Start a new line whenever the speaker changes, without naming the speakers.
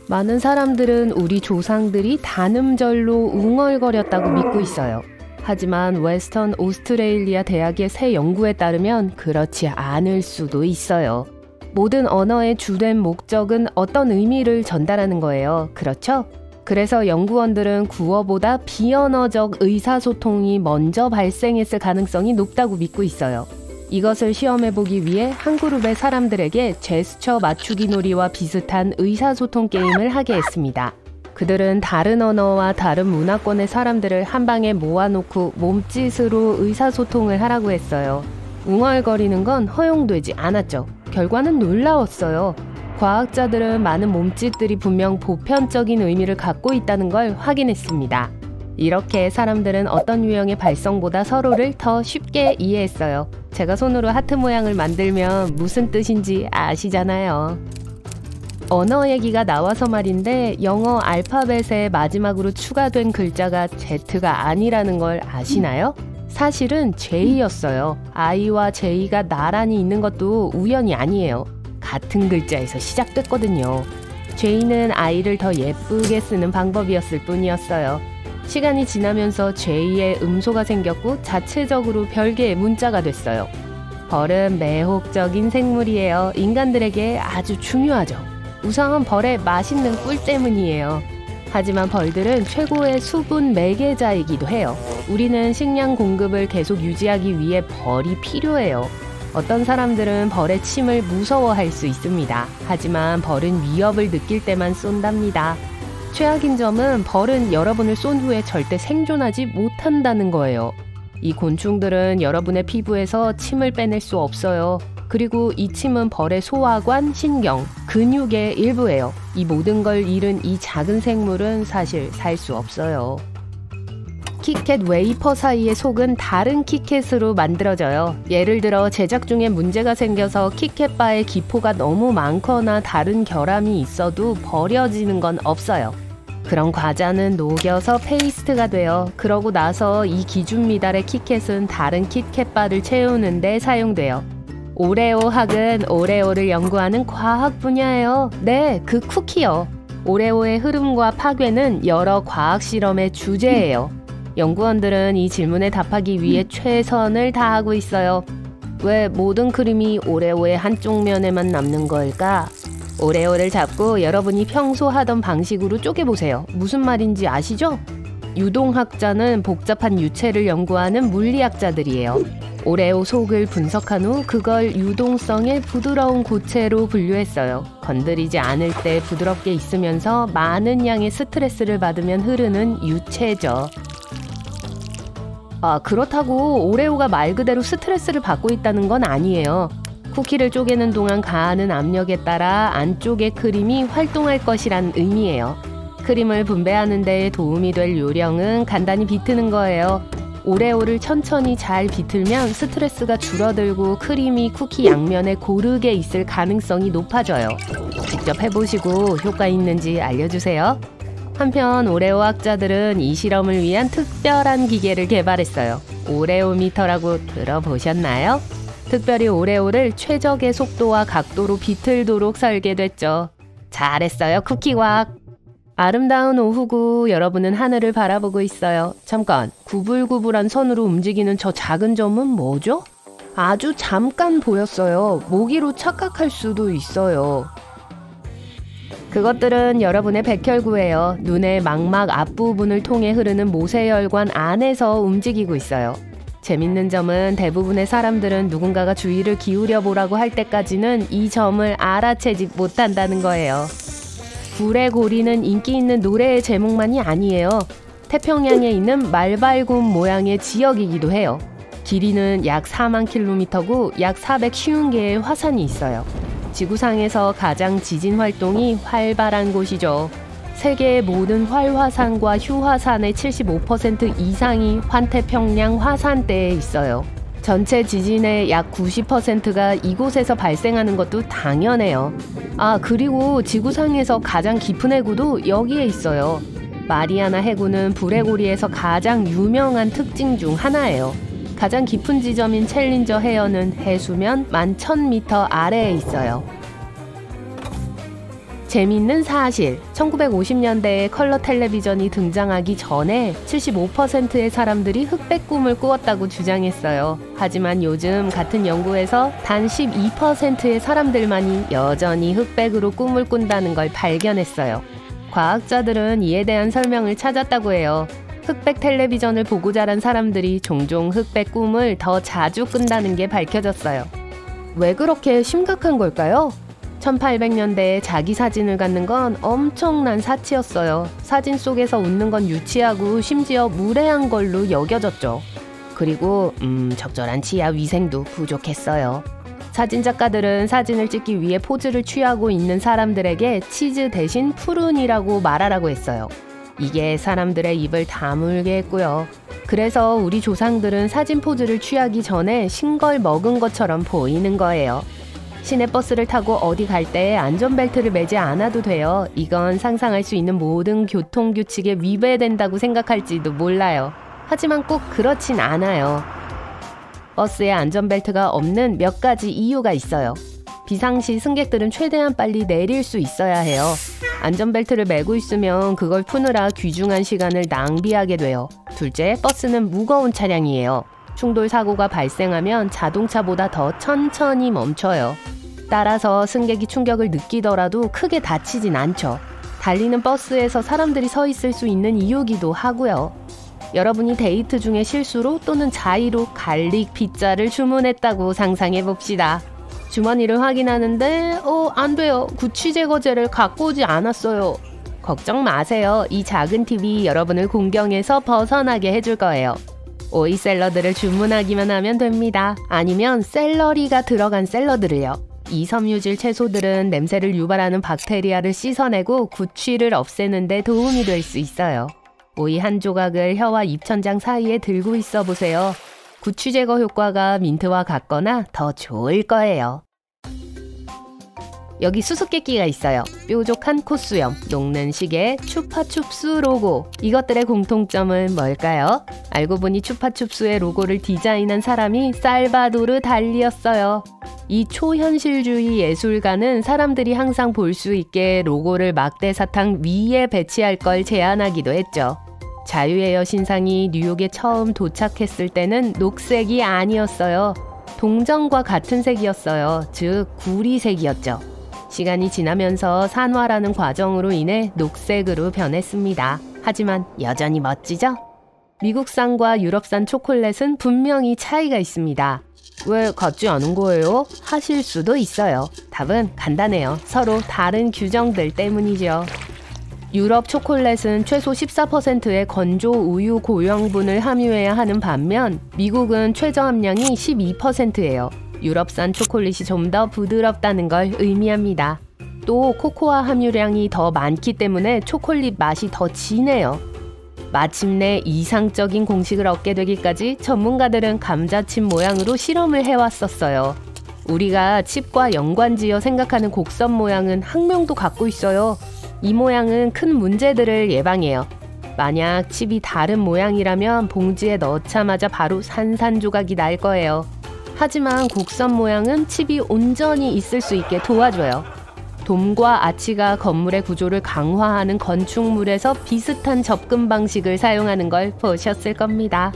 많은 사람들은 우리 조상들이 단음절로 웅얼거렸다고 믿고 있어요. 하지만 웨스턴 오스트레일리아 대학의 새 연구에 따르면 그렇지 않을 수도 있어요. 모든 언어의 주된 목적은 어떤 의미를 전달하는 거예요. 그렇죠? 그래서 연구원들은 구어보다 비언어적 의사소통이 먼저 발생했을 가능성이 높다고 믿고 있어요. 이것을 시험해보기 위해 한 그룹의 사람들에게 제스처 맞추기 놀이와 비슷한 의사소통 게임을 하게 했습니다. 그들은 다른 언어와 다른 문화권의 사람들을 한 방에 모아놓고 몸짓으로 의사소통을 하라고 했어요. 웅얼거리는 건 허용되지 않았죠. 결과는 놀라웠어요. 과학자들은 많은 몸짓들이 분명 보편적인 의미를 갖고 있다는 걸 확인했습니다. 이렇게 사람들은 어떤 유형의 발성보다 서로를 더 쉽게 이해했어요. 제가 손으로 하트 모양을 만들면 무슨 뜻인지 아시잖아요. 언어 얘기가 나와서 말인데 영어 알파벳의 마지막으로 추가된 글자가 Z가 아니라는 걸 아시나요? 사실은 J였어요. I와 J가 나란히 있는 것도 우연이 아니에요. 같은 글자에서 시작됐거든요. J는 I를 더 예쁘게 쓰는 방법이었을 뿐이었어요. 시간이 지나면서 J에 음소가 생겼고 자체적으로 별개의 문자가 됐어요. 벌은 매혹적인 생물이에요. 인간들에게 아주 중요하죠. 우선 벌의 맛있는 꿀 때문이에요. 하지만 벌들은 최고의 수분 매개자이기도 해요. 우리는 식량 공급을 계속 유지하기 위해 벌이 필요해요. 어떤 사람들은 벌의 침을 무서워할 수 있습니다. 하지만 벌은 위협을 느낄 때만 쏜답니다. 최악인 점은 벌은 여러분을 쏜 후에 절대 생존하지 못한다는 거예요. 이 곤충들은 여러분의 피부에서 침을 빼낼 수 없어요. 그리고 이 침은 벌의 소화관, 신경, 근육의 일부예요. 이 모든 걸 잃은 이 작은 생물은 사실 살 수 없어요. 키캣 웨이퍼 사이의 속은 다른 키캣으로 만들어져요. 예를 들어 제작 중에 문제가 생겨서 키캣바에 기포가 너무 많거나 다른 결함이 있어도 버려지는 건 없어요. 그런 과자는 녹여서 페이스트가 돼요. 그러고 나서 이 기준 미달의 키캣은 다른 키캣바를 채우는 데 사용돼요. 오레오 학은 오레오를 연구하는 과학 분야예요. 네, 그 쿠키요. 오레오의 흐름과 파괴는 여러 과학 실험의 주제예요. 연구원들은 이 질문에 답하기 위해 최선을 다하고 있어요. 왜 모든 크림이 오레오의 한쪽 면에만 남는 걸까? 오레오를 잡고 여러분이 평소 하던 방식으로 쪼개보세요. 무슨 말인지 아시죠? 유동학자는 복잡한 유체를 연구하는 물리학자들이에요. 오레오 속을 분석한 후 그걸 유동성의 부드러운 고체로 분류했어요. 건드리지 않을 때 부드럽게 있으면서 많은 양의 스트레스를 받으면 흐르는 유체죠. 그렇다고 오레오가 말 그대로 스트레스를 받고 있다는 건 아니에요. 쿠키를 쪼개는 동안 가하는 압력에 따라 안쪽의 크림이 활동할 것이란 의미예요. 크림을 분배하는 데 도움이 될 요령은 간단히 비트는 거예요. 오레오를 천천히 잘 비틀면 스트레스가 줄어들고 크림이 쿠키 양면에 고르게 있을 가능성이 높아져요. 직접 해보시고 효과 있는지 알려주세요. 한편 오레오 학자들은 이 실험을 위한 특별한 기계를 개발했어요. 오레오미터라고 들어보셨나요? 특별히 오레오를 최적의 속도와 각도로 비틀도록 설계됐죠. 잘했어요, 쿠키과학. 아름다운 오후고 여러분은 하늘을 바라보고 있어요. 잠깐, 구불구불한 선으로 움직이는 저 작은 점은 뭐죠? 아주 잠깐 보였어요. 모기로 착각할 수도 있어요. 그것들은 여러분의 백혈구예요. 눈의 망막 앞부분을 통해 흐르는 모세혈관 안에서 움직이고 있어요. 재밌는 점은 대부분의 사람들은 누군가가 주의를 기울여 보라고 할 때까지는 이 점을 알아채지 못한다는 거예요. 불의 고리는 인기 있는 노래의 제목만이 아니에요. 태평양에 있는 말발굽 모양의 지역이기도 해요. 길이는 약 4만 킬로미터고 약 450개의 화산이 있어요. 지구상에서 가장 지진 활동이 활발한 곳이죠. 세계의 모든 활화산과 휴화산의 75% 이상이 환태평양 화산대에 있어요. 전체 지진의 약 90%가 이곳에서 발생하는 것도 당연해요. 그리고 지구상에서 가장 깊은 해구도 여기에 있어요. 마리아나 해구는 불의 고리에서 가장 유명한 특징 중 하나예요. 가장 깊은 지점인 챌린저 해협은 해수면 11,000m 아래에 있어요. 재미있는 사실, 1950년대에 컬러 텔레비전이 등장하기 전에 75%의 사람들이 흑백 꿈을 꾸었다고 주장했어요. 하지만 요즘 같은 연구에서 단 12%의 사람들만이 여전히 흑백으로 꿈을 꾼다는 걸 발견했어요. 과학자들은 이에 대한 설명을 찾았다고 해요. 흑백 텔레비전을 보고 자란 사람들이 종종 흑백 꿈을 더 자주 꾼다는 게 밝혀졌어요. 왜 그렇게 심각한 걸까요? 1800년대에 자기 사진을 갖는 건 엄청난 사치였어요. 사진 속에서 웃는 건 유치하고 심지어 무례한 걸로 여겨졌죠. 그리고 적절한 치아 위생도 부족했어요. 사진작가들은 사진을 찍기 위해 포즈를 취하고 있는 사람들에게 치즈 대신 푸른이라고 말하라고 했어요. 이게 사람들의 입을 다물게 했고요. 그래서 우리 조상들은 사진 포즈를 취하기 전에 신 걸 먹은 것처럼 보이는 거예요. 시내버스를 타고 어디 갈 때 안전벨트를 매지 않아도 돼요. 이건 상상할 수 있는 모든 교통규칙에 위배된다고 생각할지도 몰라요. 하지만 꼭 그렇진 않아요. 버스에 안전벨트가 없는 몇 가지 이유가 있어요. 비상시 승객들은 최대한 빨리 내릴 수 있어야 해요. 안전벨트를 매고 있으면 그걸 푸느라 귀중한 시간을 낭비하게 돼요. 둘째, 버스는 무거운 차량이에요. 충돌 사고가 발생하면 자동차보다 더 천천히 멈춰요. 따라서 승객이 충격을 느끼더라도 크게 다치진 않죠. 달리는 버스에서 사람들이 서 있을 수 있는 이유기도 하고요. 여러분이 데이트 중에 실수로 또는 자의로 갈릭 피자를 주문했다고 상상해봅시다. 주머니를 확인하는데 안 돼요. 구취 제거제를 갖고 오지 않았어요. 걱정 마세요. 이 작은 팁이 여러분을 공경에서 벗어나게 해줄 거예요. 오이 샐러드를 주문하기만 하면 됩니다. 아니면 샐러리가 들어간 샐러드를요. 이 섬유질 채소들은 냄새를 유발하는 박테리아를 씻어내고 구취를 없애는 데 도움이 될 수 있어요. 오이 한 조각을 혀와 입천장 사이에 들고 있어 보세요. 구취 제거 효과가 민트와 같거나 더 좋을 거예요. 여기 수수께끼가 있어요. 뾰족한 콧수염, 녹는 시계, 추파춥스 로고. 이것들의 공통점은 뭘까요? 알고 보니 추파춥스의 로고를 디자인한 사람이 살바도르 달리였어요. 이 초현실주의 예술가는 사람들이 항상 볼 수 있게 로고를 막대 사탕 위에 배치할 걸 제안하기도 했죠. 자유의 여신상이 뉴욕에 처음 도착했을 때는 녹색이 아니었어요. 동전과 같은 색이었어요. 즉 구리색이었죠. 시간이 지나면서 산화라는 과정으로 인해 녹색으로 변했습니다. 하지만 여전히 멋지죠? 미국산과 유럽산 초콜릿은 분명히 차이가 있습니다. 왜 같지 않은 거예요? 하실 수도 있어요. 답은 간단해요. 서로 다른 규정들 때문이죠. 유럽 초콜릿은 최소 14%의 건조 우유 고형분을 함유해야 하는 반면 미국은 최저 함량이 12%예요. 유럽산 초콜릿이 좀 더 부드럽다는 걸 의미합니다. 또 코코아 함유량이 더 많기 때문에 초콜릿 맛이 더 진해요. 마침내 이상적인 공식을 얻게 되기까지 전문가들은 감자칩 모양으로 실험을 해왔었어요. 우리가 칩과 연관지어 생각하는 곡선 모양은 학명도 갖고 있어요. 이 모양은 큰 문제들을 예방해요. 만약 칩이 다른 모양이라면 봉지에 넣자마자 바로 산산조각이 날 거예요. 하지만 곡선 모양은 칩이 온전히 있을 수 있게 도와줘요. 돔과 아치가 건물의 구조를 강화하는 건축물에서 비슷한 접근 방식을 사용하는 걸 보셨을 겁니다.